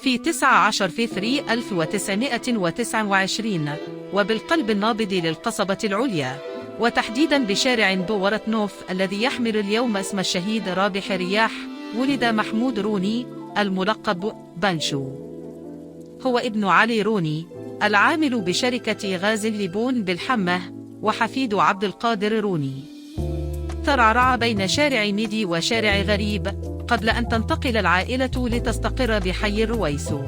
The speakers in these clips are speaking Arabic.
في 19 فبراير 1929 وبالقلب النابض للقصبة العليا، وتحديدا بشارع بورتنوف الذي يحمل اليوم اسم الشهيد رابح رياح، ولد محمود روني الملقب بانشو. هو ابن علي روني العامل بشركة غاز الليبون بالحمة، وحفيد عبد القادر روني. ترعرع بين شارع ميدي وشارع غريب قبل أن تنتقل العائلة لتستقر بحي الرويسو.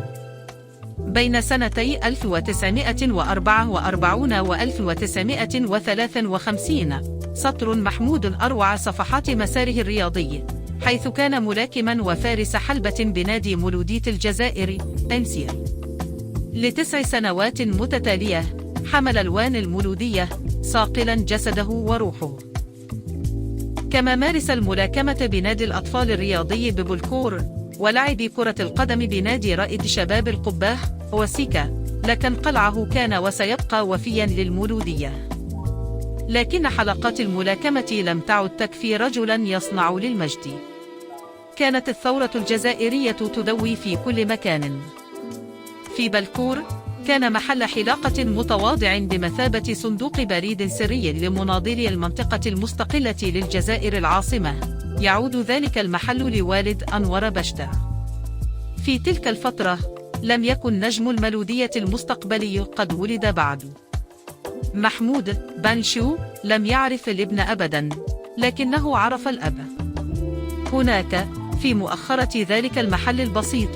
بين سنتي 1944 و 1953 سطر محمود أروع صفحات مساره الرياضي، حيث كان ملاكما وفارس حلبة بنادي مولودية الجزائر أنسير. ل9 سنوات متتالية حمل الوان المولودية صاقلا جسده وروحه. كما مارس الملاكمة بنادي الأطفال الرياضي ببلكور، ولعب كرة القدم بنادي رائد شباب القباه وسيكا، لكن قلعه كان وسيبقى وفيا للمولودية. لكن حلقات الملاكمة لم تعد تكفي رجلا يصنع للمجد. كانت الثورة الجزائرية تدوي في كل مكان. في بلكور كان محل حلاقة متواضع بمثابة صندوق بريد سري لمناضلي المنطقة المستقلة للجزائر العاصمة، يعود ذلك المحل لوالد أنور بشتة. في تلك الفترة لم يكن نجم المولودية المستقبلي قد ولد بعد. محمود بانشو لم يعرف الابن أبدا، لكنه عرف الأب. هناك في مؤخرة ذلك المحل البسيط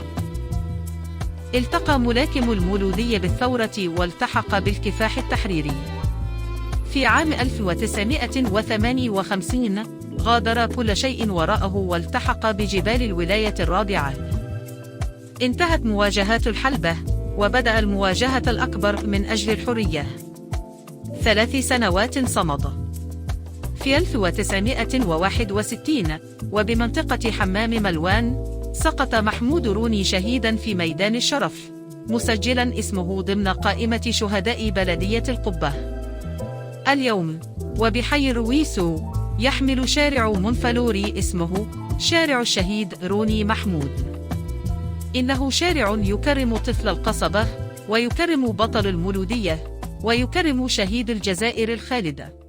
التقى ملاكم المولودية بالثورة والتحق بالكفاح التحريري. في عام 1958 غادر كل شيء وراءه والتحق بجبال الولاية الرابعة. انتهت مواجهات الحلبة، وبدأ المواجهة الأكبر من أجل الحرية. 3 سنوات صمد. في 1961 وبمنطقة حمام ملوان سقط محمود روني شهيدا في ميدان الشرف، مسجلا اسمه ضمن قائمة شهداء بلدية القبة. اليوم وبحي الرويسو يحمل شارع منفلوري اسمه شارع الشهيد روني محمود. إنه شارع يكرم طفل القصبة، ويكرم بطل المولودية، ويكرم شهيد الجزائر الخالدة.